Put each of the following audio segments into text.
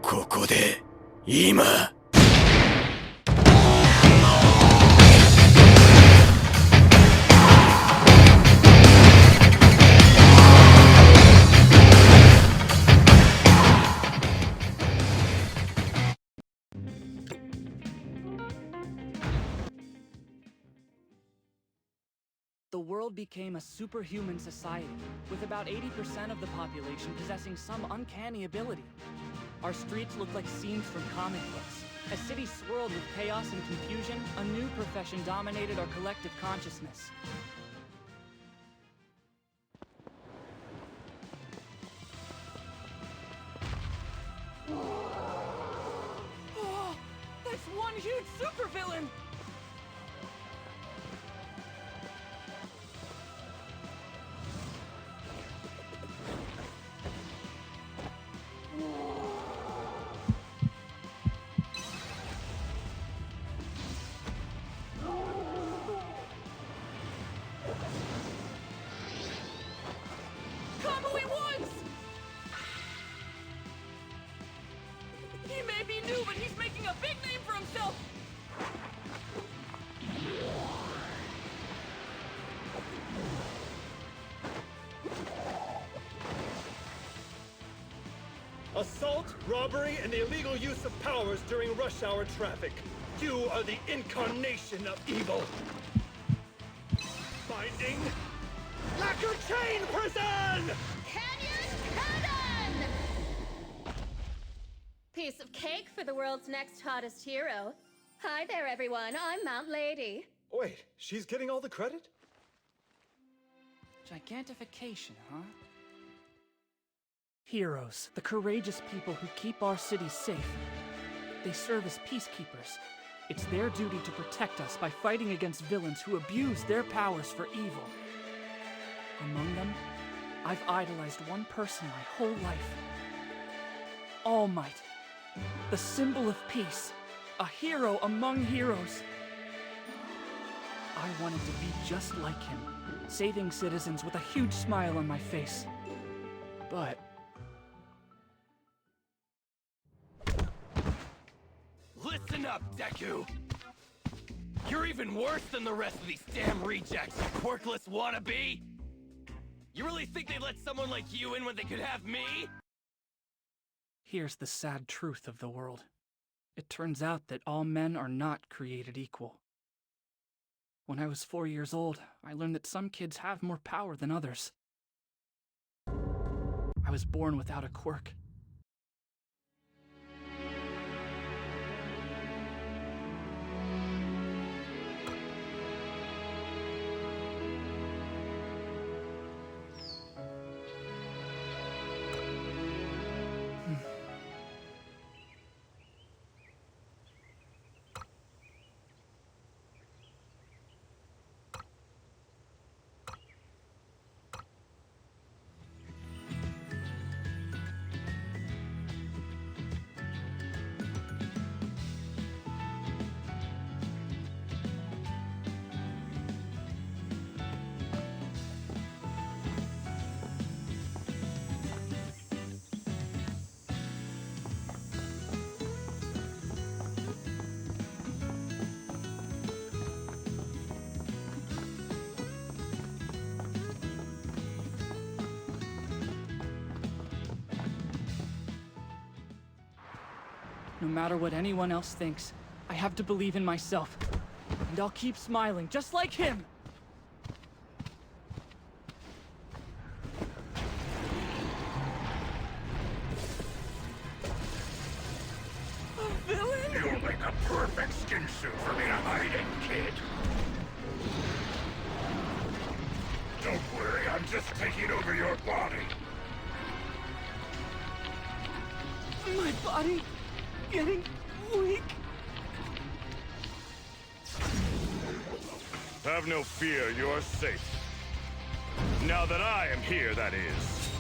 ここで、今。The world became a superhuman society, with about 80% of the population possessing some uncanny ability. Our streets looked like scenes from comic books. As cities swirled with chaos and confusion, a new profession dominated our collective consciousness. Oh, that's one huge supervillain! He may be new, but he's making a big name for himself! Assault, robbery, and the illegal use of powers during rush hour traffic. You are the incarnation of evil. Binding Lacquer Chain Prison! Canyon Cannon! Piece of cake for the world's next hottest hero. Hi there, everyone. I'm Mount Lady. Wait, she's getting all the credit? Gigantification, huh? Heroes, the courageous people who keep our cities safe. They serve as peacekeepers. It's their duty to protect us by fighting against villains who abuse their powers for evil. Among them, I've idolized one person my whole life. All Might, the symbol of peace, a hero among heroes. I wanted to be just like him, saving citizens with a huge smile on my face. But Listen up, Deku! You're even worse than the rest of these damn rejects, you quirkless wannabe! You really think they'd let someone like you in when they could have me? here's the sad truth of the world. It turns out that all men are not created equal. When I was 4 years old, I learned that some kids have more power than others. I was born without a quirk. No matter what anyone else thinks, I have to believe in myself. And I'll keep smiling, just like him! A villain? You'll make a perfect skin suit for me to hide in, kid. Don't worry, I'm just taking over your body. My body getting weak. Have no fear, you're safe. Now that I am here, that is.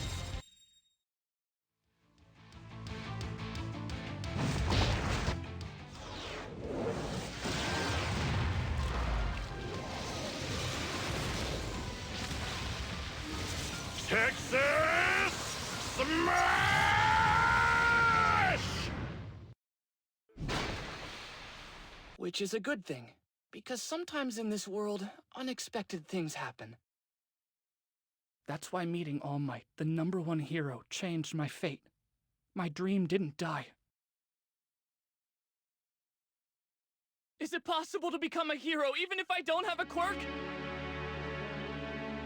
Texas Smash! Which is a good thing, because sometimes in this world, unexpected things happen. That's why meeting All Might, the #1 hero, changed my fate. My dream didn't die. Is it possible to become a hero even if I don't have a quirk?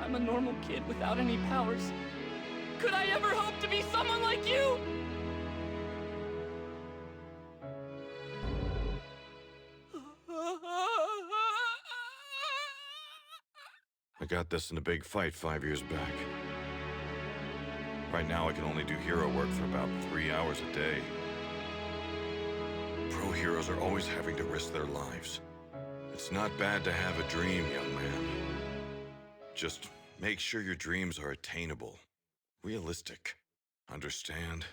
I'm a normal kid without any powers. Could I ever hope to be someone like you? I got this in a big fight 5 years back. Right now, I can only do hero work for about 3 hours a day. Pro heroes are always having to risk their lives. It's not bad to have a dream, young man. Just make sure your dreams are attainable, realistic. Understand?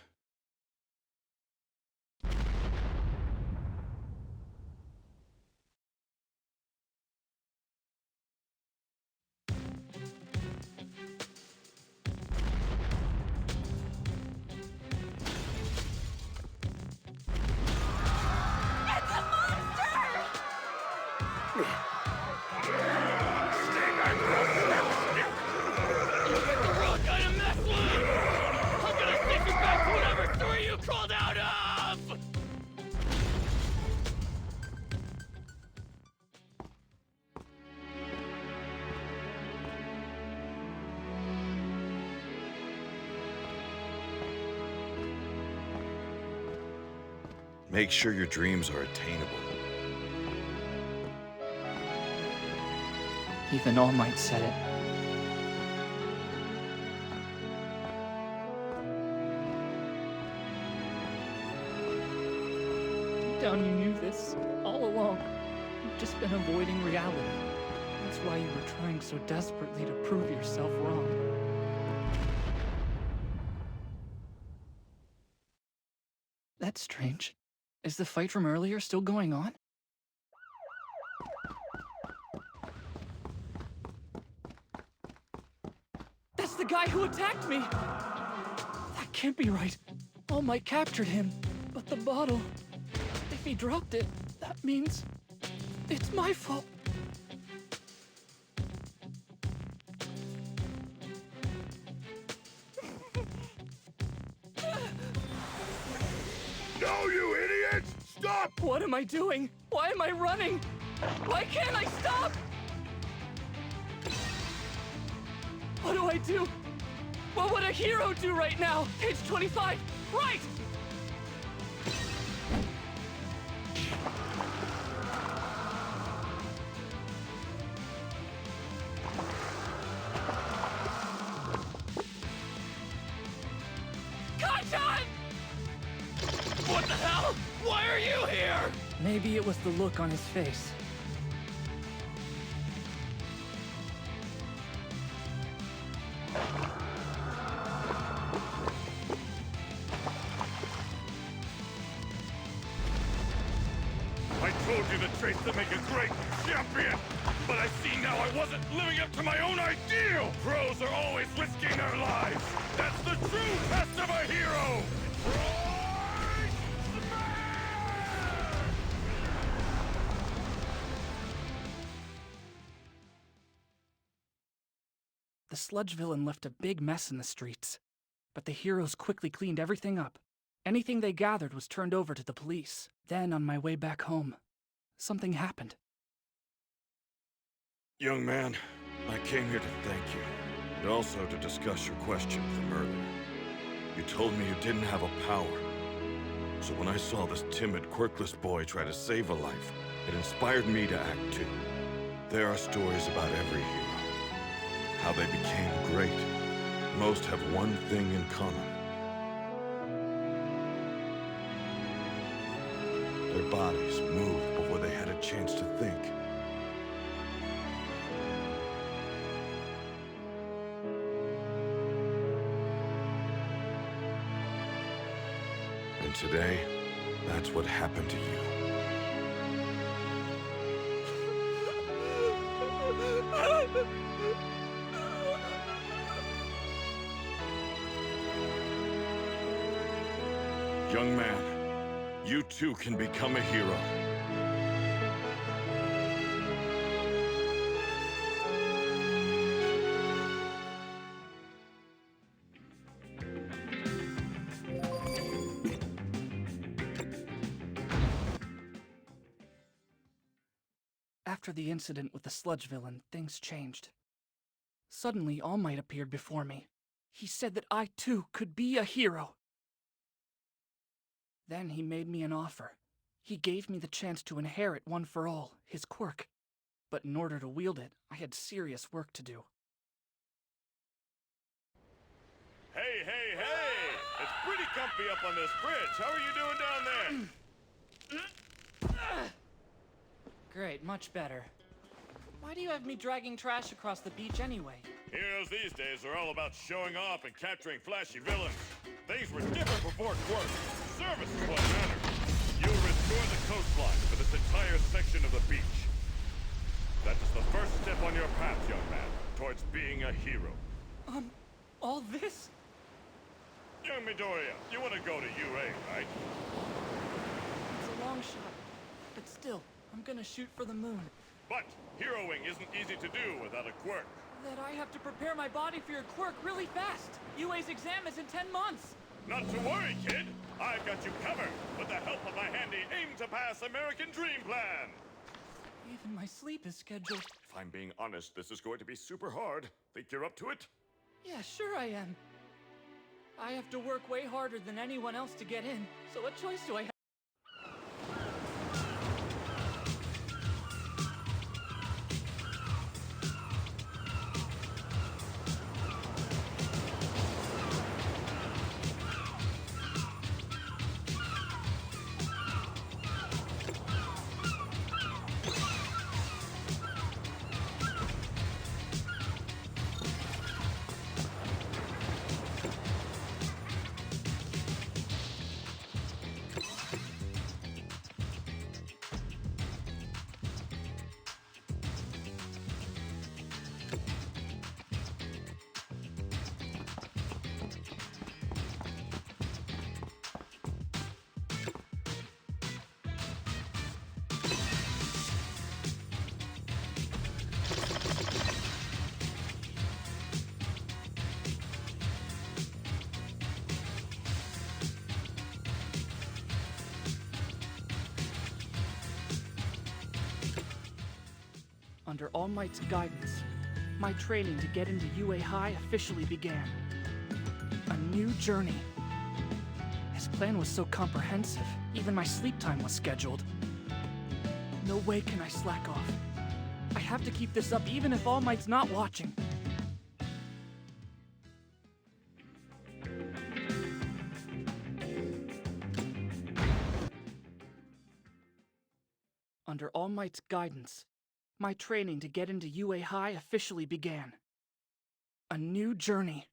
Make sure your dreams are attainable. Even All Might said it. Deep down you knew this, all along. You've just been avoiding reality. That's why you were trying so desperately to prove yourself wrong. That's strange. Is the fight from earlier still going on? That's the guy who attacked me! That can't be right. All Might captured him, but the bottle... If he dropped it, that means... it's my fault. No, you idiot! Stop! What am I doing? Why am I running? Why can't I stop? What do I do? What would a hero do right now? Page 25, right! Kaichan! What the hell? Why are you here? Maybe it was the look on his face. I told you the traits that make a great champion! But I see now I wasn't living up to my own ideal! Pros are always risking their lives! That's the true test of a hero! The sludge villain left a big mess in the streets, but the heroes quickly cleaned everything up. Anything they gathered was turned over to the police. Then, on my way back home, something happened. Young man, I came here to thank you, and also to discuss your question from earlier. You told me you didn't have a power. So when I saw this timid, quirkless boy try to save a life, it inspired me to act too. There are stories about every hero. How they became great. Most have one thing in common. Their bodies moved before they had a chance to think. And today, that's what happened to you. Young man, you too can become a hero. After the incident with the sludge villain, things changed. Suddenly, All Might appeared before me. He said that I, too, could be a hero. Then he made me an offer. He gave me the chance to inherit One for All, his quirk. But in order to wield it, I had serious work to do. Hey, hey, hey! It's pretty comfy up on this bridge. How are you doing down there? Great, much better. Why do you have me dragging trash across the beach anyway? Heroes these days are all about showing off and capturing flashy villains. Things were different before Quirk. Service is what mattered. You'll restore the coastline for this entire section of the beach. That is the first step on your path, young man, towards being a hero. All this? Young Midoriya, you want to go to UA, right? It's a long shot. But still, I'm gonna shoot for the moon. But heroing isn't easy to do without a quirk. That I have to prepare my body for your quirk really fast. UA's exam is in 10 months. Not to worry, kid. I've got you covered with the help of my handy aim-to-pass American Dream Plan. Even my sleep is scheduled. If I'm being honest, this is going to be super hard. Think you're up to it? Yeah, sure I am. I have to work way harder than anyone else to get in, so what choice do I have? Under All Might's guidance, my training to get into UA High officially began. A new journey. His plan was so comprehensive, even my sleep time was scheduled. No way can I slack off. I have to keep this up even if All Might's not watching. Under All Might's guidance, my training to get into UA High officially began. A new journey.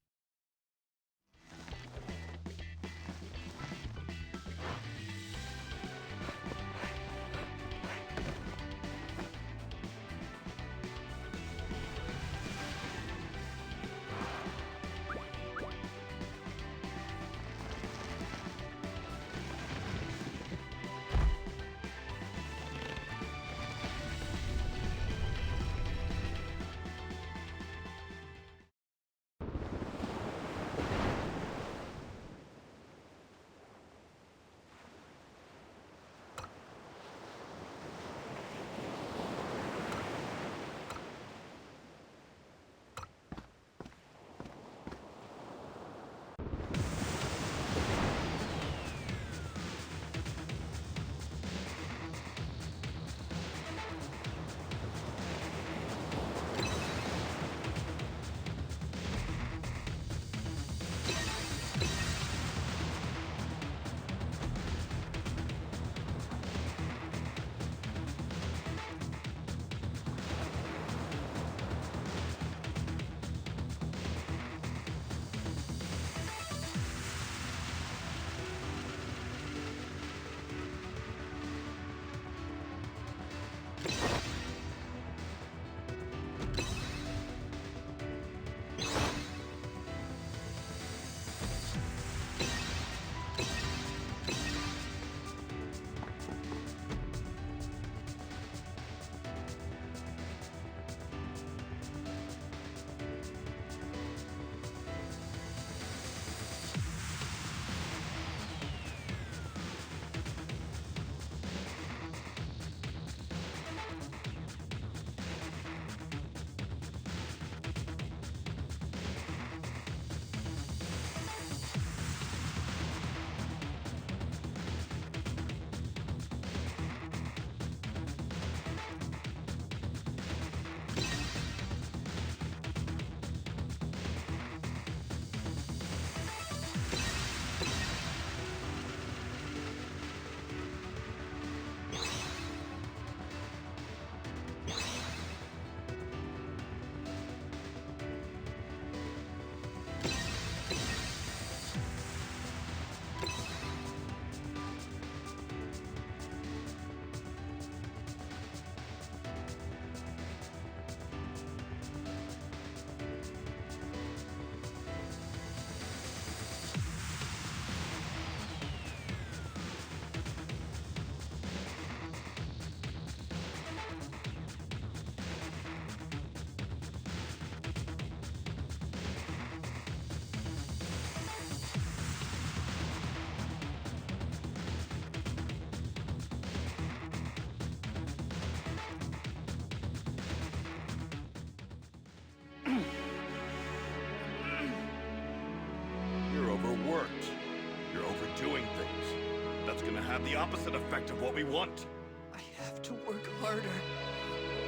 gonna have the opposite effect of what we want. I have to work harder.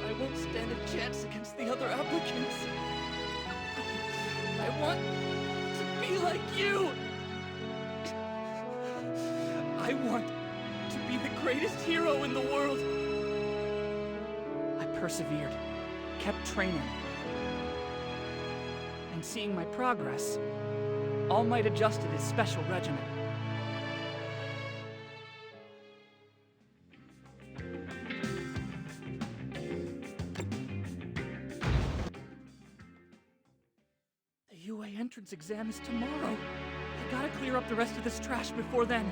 I won't stand a chance against the other applicants. I want to be like you! I want to be the greatest hero in the world! I persevered, kept training. And seeing my progress, All Might adjusted his special regimen. The UA entrance exam is tomorrow. I gotta clear up the rest of this trash before then.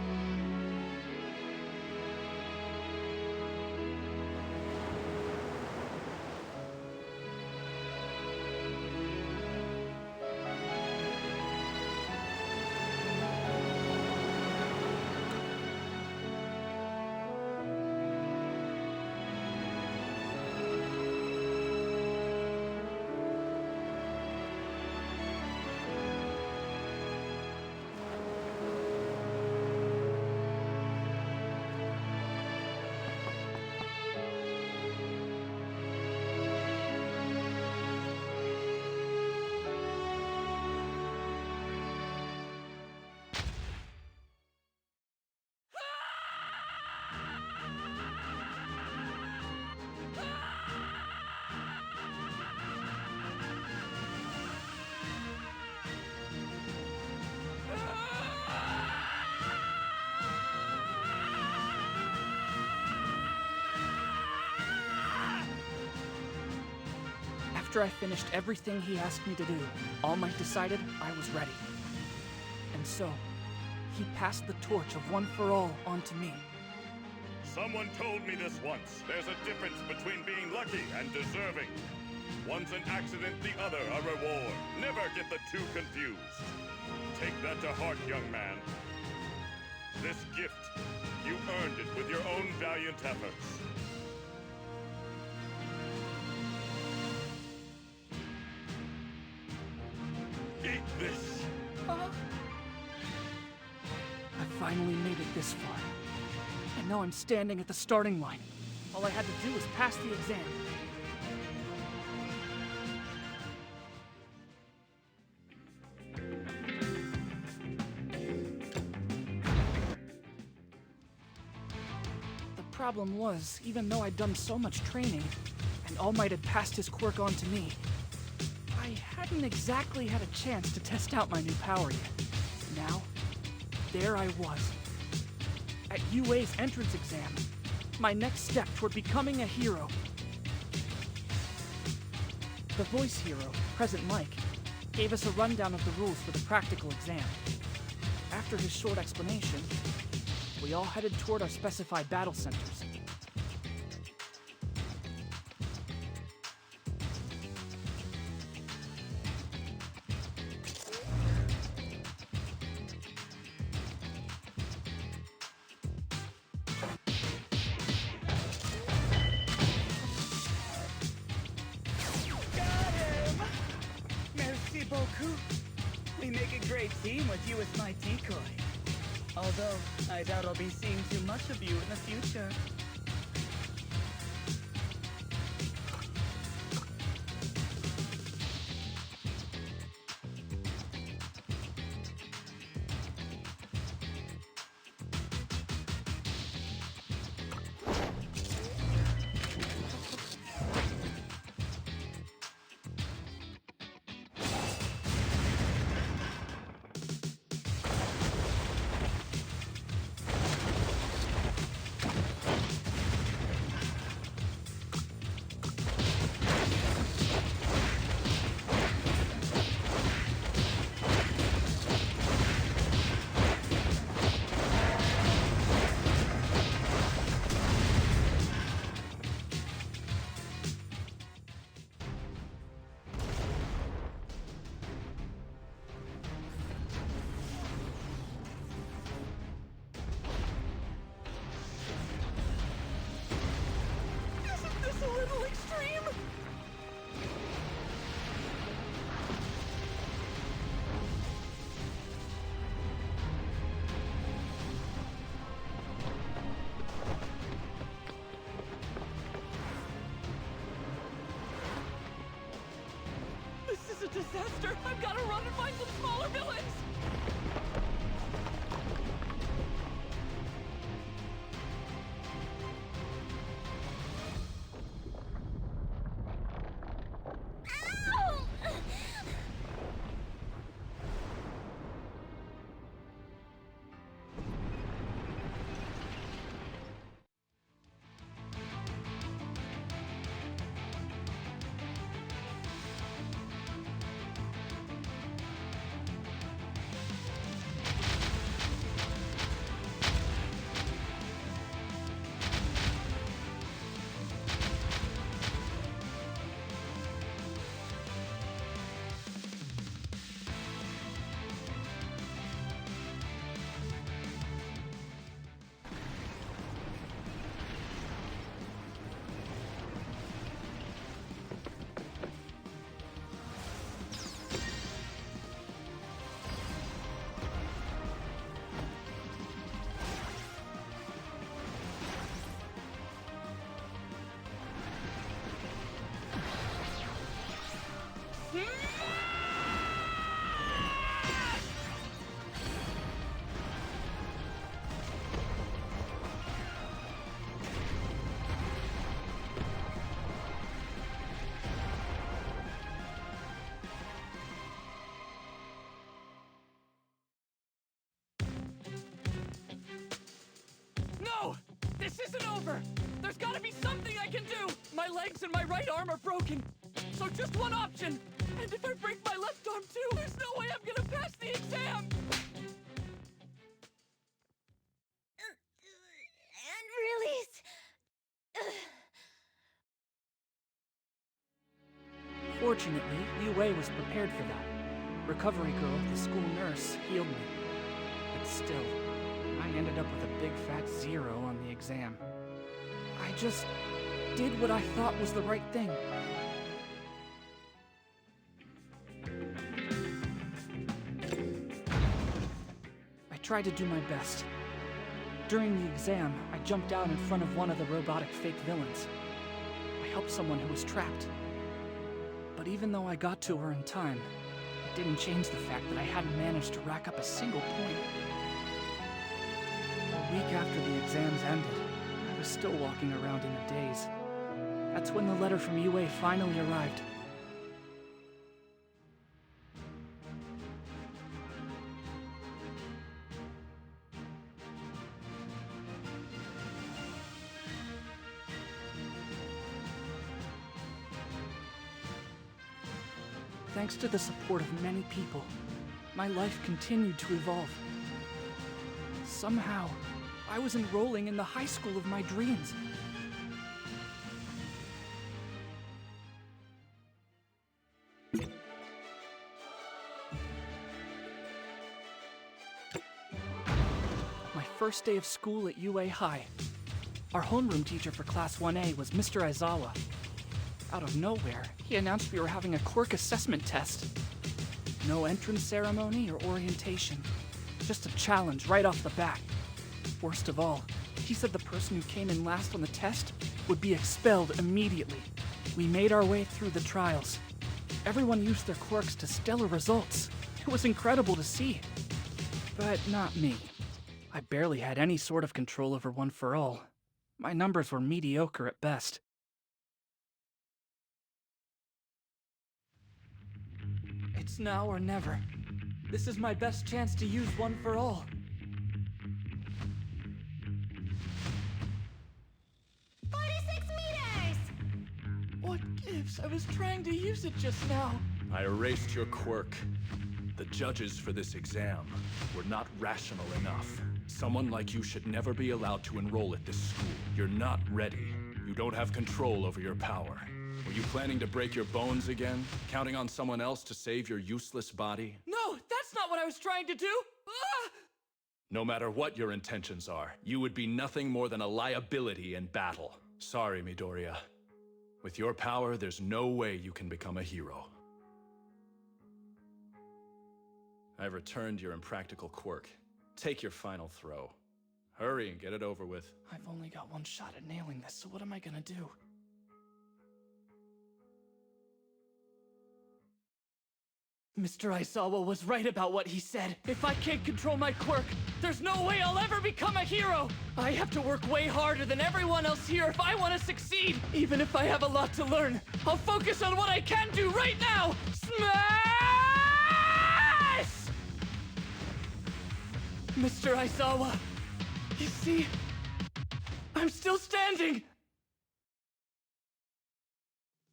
After I finished everything he asked me to do, All Might decided I was ready. And so, he passed the torch of One for All onto me. Someone told me this once. There's a difference between being lucky and deserving. One's an accident, the other a reward. Never get the two confused. Take that to heart, young man. This gift, you earned it with your own valiant efforts. Eat this! I finally made it this far. And now I'm standing at the starting line. All I had to do was pass the exam. The problem was, even though I'd done so much training, and All Might had passed his quirk on to me, I hadn't exactly had a chance to test out my new power yet. Now, there I was. At UA's entrance exam, my next step toward becoming a hero. The voice hero, Present Mike, gave us a rundown of the rules for the practical exam. After his short explanation, we all headed toward our specified battle centers. Merci beaucoup. We make a great team with you as my decoy. Although, I doubt I'll be seeing too much of you in the future. disaster! I've gotta run and find some smaller villains! No! This isn't over! There's gotta be something I can do! My legs and my right arm are broken, so just one option! And if I break my left arm too, there's no way I'm gonna pass the exam! And release. Fortunately, Yue was prepared for that. Recovery girl, the school nurse, healed me. But still, I ended up with a big fat 0 on the exam. I just did what I thought was the right thing. I tried to do my best. During the exam, I jumped out in front of one of the robotic fake villains. I helped someone who was trapped. But even though I got to her in time, it didn't change the fact that I hadn't managed to rack up a single point. A week after the exams ended, I was still walking around in a daze. That's when the letter from Yue finally arrived. Thanks to the support of many people, my life continued to evolve. Somehow, I was enrolling in the high school of my dreams. My first day of school at UA High. Our homeroom teacher for Class 1A was Mr. Aizawa. Out of nowhere, he announced we were having a quirk assessment test. No entrance ceremony or orientation. Just a challenge right off the bat. Worst of all, he said the person who came in last on the test would be expelled immediately. We made our way through the trials. Everyone used their quirks to stellar results. It was incredible to see. But not me. I barely had any sort of control over One for All. My numbers were mediocre at best. It's now or never. This is my best chance to use One for All. What gives? I was trying to use it just now. I erased your quirk. The judges for this exam were not rational enough. Someone like you should never be allowed to enroll at this school. You're not ready. You don't have control over your power. Were you planning to break your bones again? Counting on someone else to save your useless body? No, that's not what I was trying to do! Ah! No matter what your intentions are, you would be nothing more than a liability in battle. Sorry, Midoriya. With your power, there's no way you can become a hero. I've returned your impractical quirk. Take your final throw. Hurry and get it over with. I've only got one shot at nailing this, so what am I gonna do? Mr. Aizawa was right about what he said. If I can't control my quirk, there's no way I'll ever become a hero! I have to work way harder than everyone else here if I want to succeed! Even if I have a lot to learn, I'll focus on what I can do right now! Smash! Mr. Aizawa, you see? I'm still standing!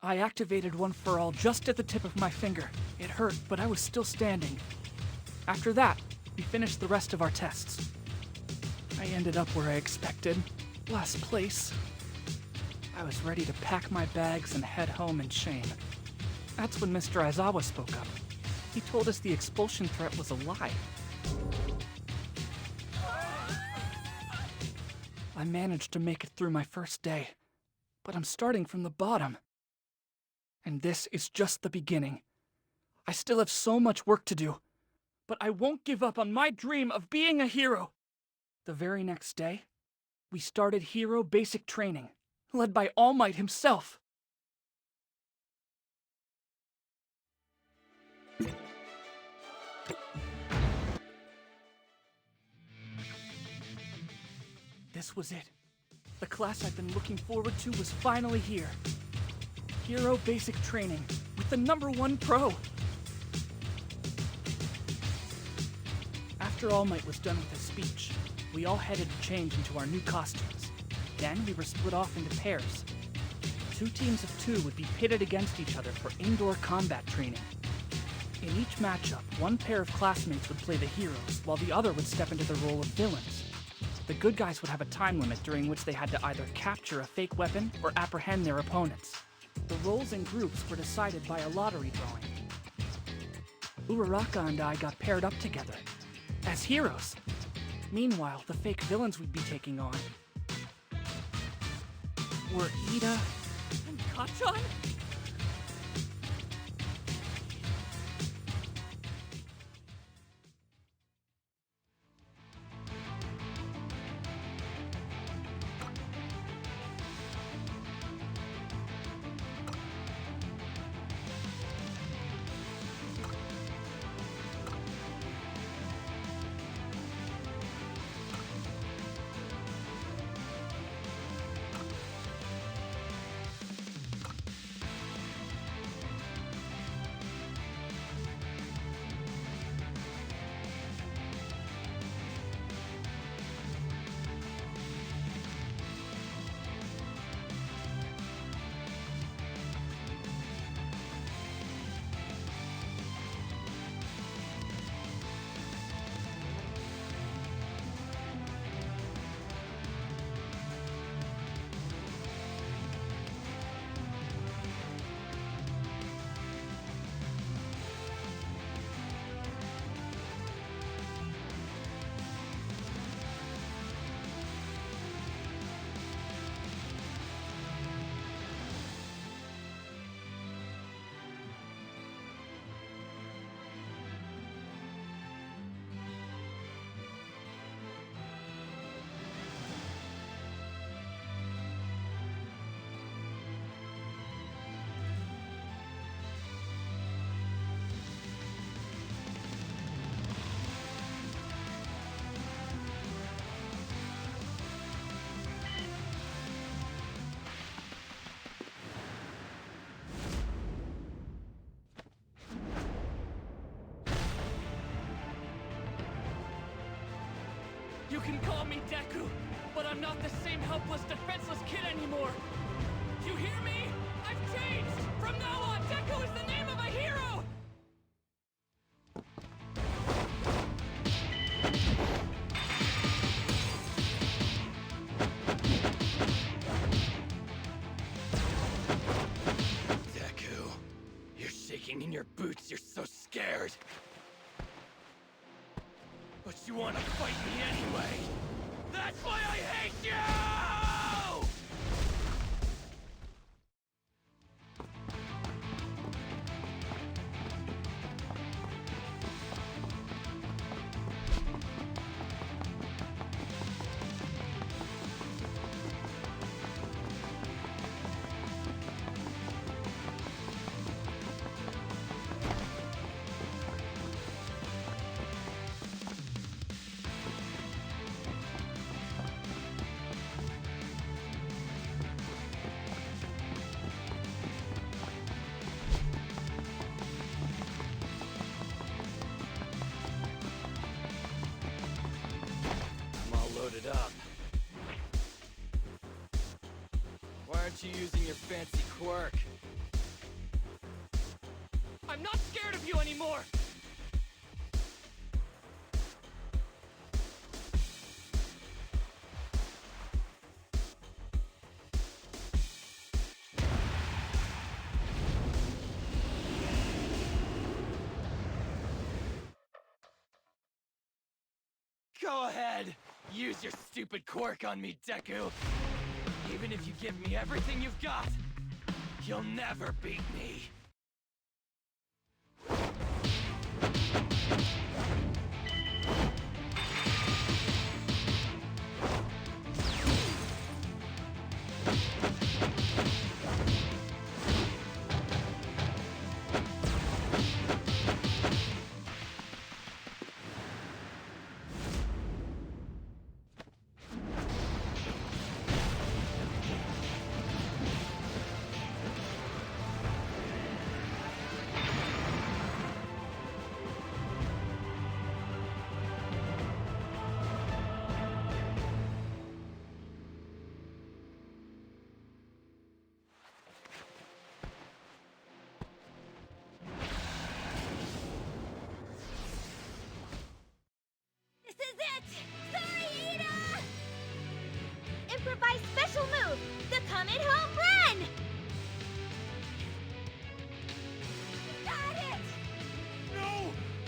I activated One for All just at the tip of my finger. It hurt, but I was still standing. After that, we finished the rest of our tests. I ended up where I expected. Last place. I was ready to pack my bags and head home in shame. That's when Mr. Aizawa spoke up. He told us the expulsion threat was a lie. I managed to make it through my first day, but I'm starting from the bottom. And this is just the beginning. I still have so much work to do, but I won't give up on my dream of being a hero. The very next day, we started hero basic training, led by All Might himself. This was it. The class I've been looking forward to was finally here. Hero basic training with the #1 pro. After All Might was done with his speech, we all headed to change into our new costumes. Then we were split off into pairs. 2 teams of 2 would be pitted against each other for indoor combat training. In each matchup, one pair of classmates would play the heroes, while the other would step into the role of villains. The good guys would have a time limit during which they had to either capture a fake weapon or apprehend their opponents. The roles in groups were decided by a lottery drawing. Uraraka and I got paired up together, as heroes. Meanwhile, the fake villains we'd be taking on were Ida and Kachan? You can call me Deku, but I'm not the same helpless, defenseless kid anymore. You hear me? I've changed! From now on, Deku is the name of a hero! Deku, you're shaking in your boots, you're so scared. But you want to fight me anyway! That's why I hate you! about you using your fancy quirk. I'm not scared of you anymore! Go ahead! Use your stupid quirk on me, Deku! Even if you give me everything you've got, you'll never beat me! This is it! Sorry, Ida! Improvise special move! The Comet Home Run! Got it! No!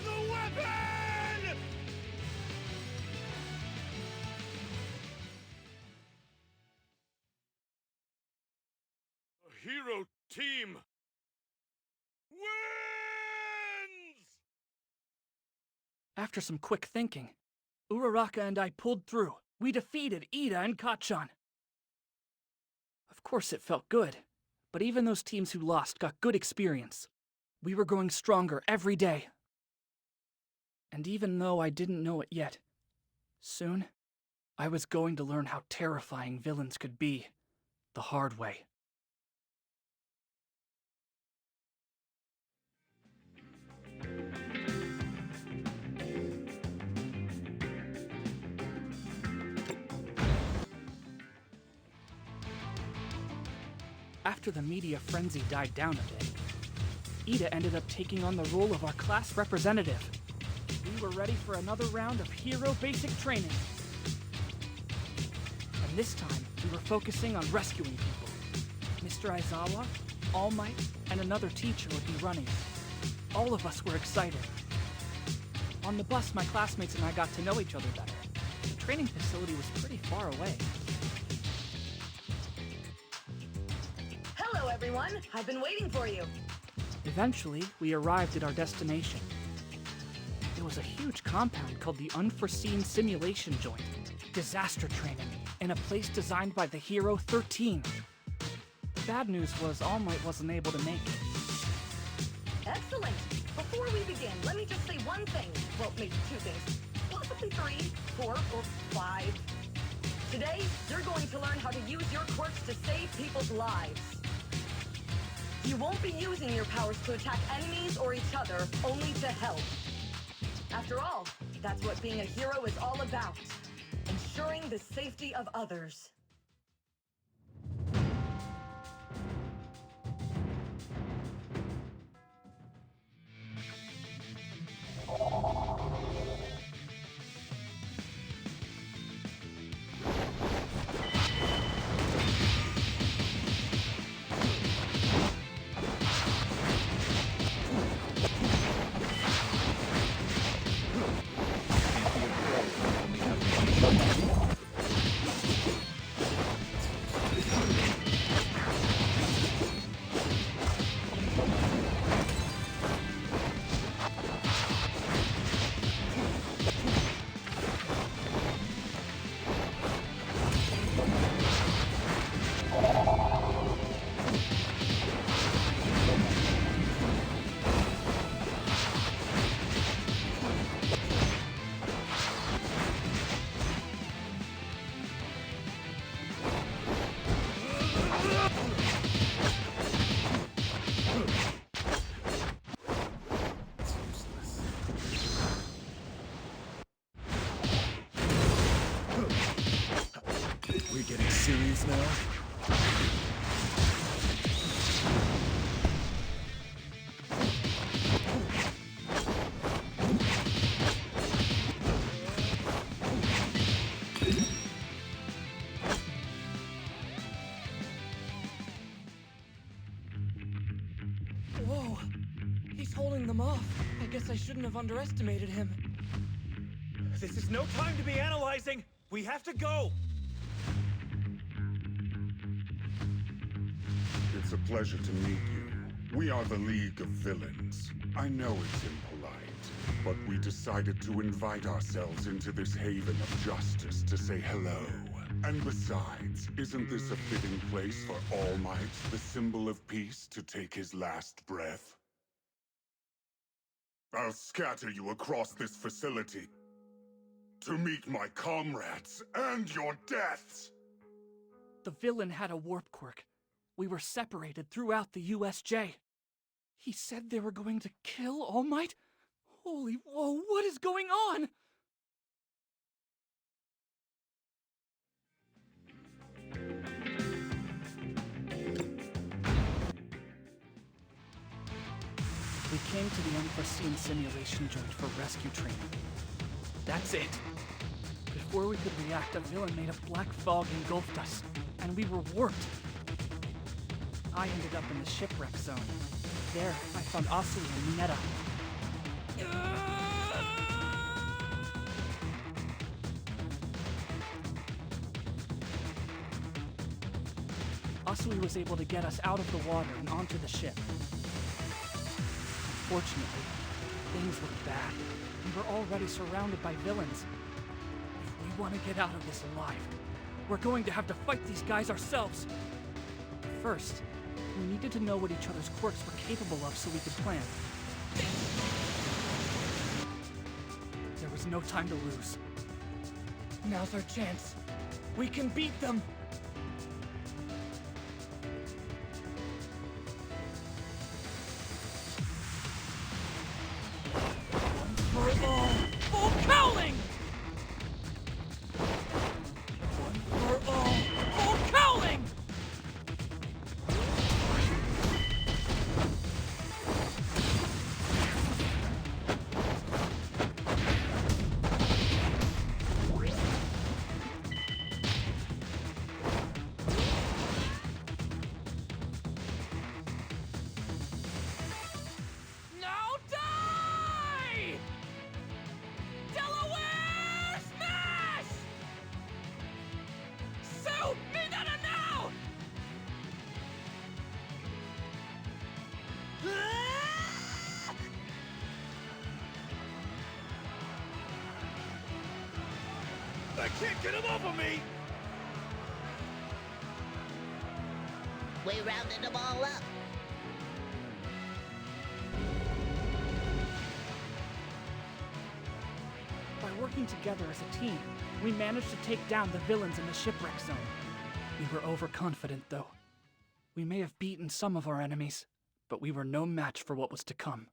The weapon! The hero team wins! After some quick thinking, Uraraka and I pulled through. We defeated Ida and Kacchan. Of course it felt good, but even those teams who lost got good experience. We were growing stronger every day. And even though I didn't know it yet, soon, I was going to learn how terrifying villains could be, the hard way. After the media frenzy died down a bit, Ida ended up taking on the role of our class representative. We were ready for another round of hero basic training. And this time, we were focusing on rescuing people. Mr. Aizawa, All Might, and another teacher would be running. All of us were excited. On the bus, my classmates and I got to know each other better. The training facility was pretty far away. Hello, everyone. I've been waiting for you. Eventually, we arrived at our destination. It was a huge compound called the Unforeseen Simulation Joint, disaster training, in a place designed by the hero 13. The bad news was All Might wasn't able to make it. Excellent. Before we begin, let me just say one thing. Well, maybe two things. Possibly 3, 4, or 5. Today, you're going to learn how to use your quirks to save people's lives. You won't be using your powers to attack enemies or each other, only to help. After all, that's what being a hero is all about. Ensuring the safety of others. We're getting serious now? Whoa. He's holding them off. I guess I shouldn't have underestimated him. This is no time to be analyzing! We have to go! It's a pleasure to meet you. We are the League of Villains. I know it's impolite, but we decided to invite ourselves into this haven of justice to say hello. And besides, isn't this a fitting place for All Might, the symbol of peace, to take his last breath? I'll scatter you across this facility to meet my comrades and your deaths! The villain had a warp quirk. We were separated throughout the USJ. He said they were going to kill All Might? Holy whoa, what is going on? We came to the unforeseen simulation joint for rescue training. That's it. Before we could react, a villain made a black fog engulfed us, and we were warped. I ended up in the shipwreck zone. There, I found Asui and Mineta. Asui was able to get us out of the water and onto the ship. Unfortunately, things looked bad. We were already surrounded by villains. If we want to get out of this alive, we're going to have to fight these guys ourselves. First, we needed to know what each other's quirks were capable of so we could plan. There was no time to lose. Now's our chance. We can beat them! One for all, full cowling! One for all, full cowling! I can't get him off of me! We rounded them all up. By working together as a team, we managed to take down the villains in the shipwreck zone. We were overconfident, though. We may have beaten some of our enemies, but we were no match for what was to come.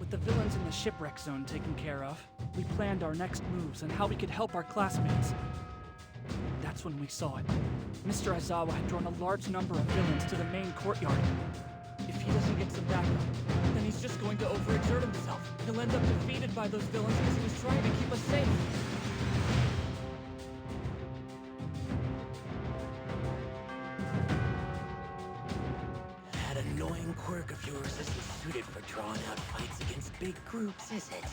With the villains in the shipwreck zone taken care of, we planned our next moves and how we could help our classmates. That's when we saw it. Mr. Aizawa had drawn a large number of villains to the main courtyard. If he doesn't get some backup, then he's just going to overexert himself. He'll end up defeated by those villains because he was trying to keep us safe. That annoying quirk of yours isn't suited for drawing out fights against big groups, is it?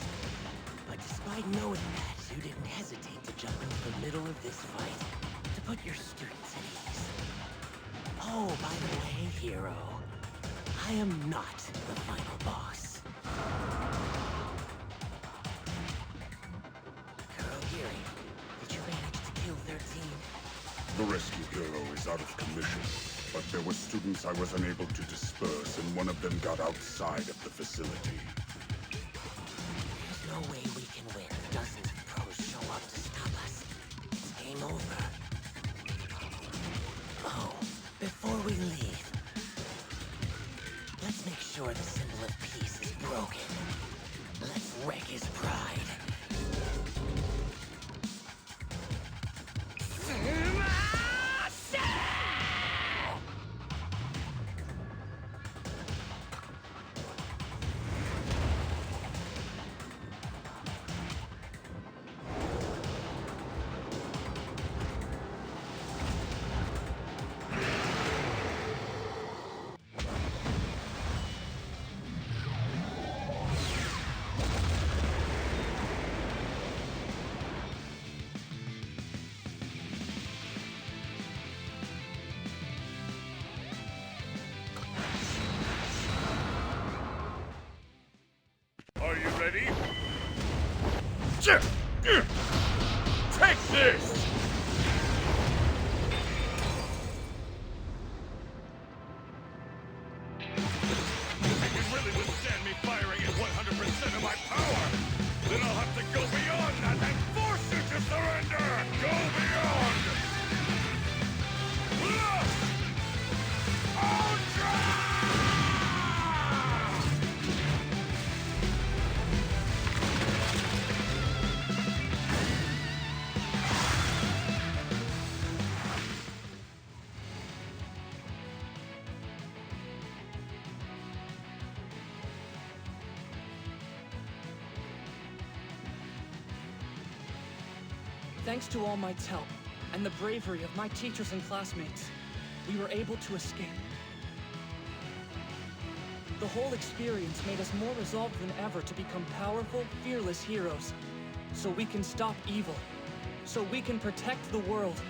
But despite knowing that, you didn't hesitate to jump into the middle of this fight to put your students at ease. Oh, by the way, hero, I am not the final boss. Kurogiri, did you manage to kill 13? The rescue hero is out of commission, but there were students I was unable to disperse, and one of them got outside of the facility. There's no way we can win if dozens of pros show up to stop us. It's game over. Oh, before we leave, let's make sure the symbol of peace is broken. Let's wreck his pride. Are you ready? Take this! If you can really withstand me firing at 100% of my power, then I'll have to go beyond that and force you to surrender! Go beyond! Plus! Ultra! Thanks to All Might's help, and the bravery of my teachers and classmates, we were able to escape. The whole experience made us more resolved than ever to become powerful, fearless heroes. So we can stop evil. So we can protect the world.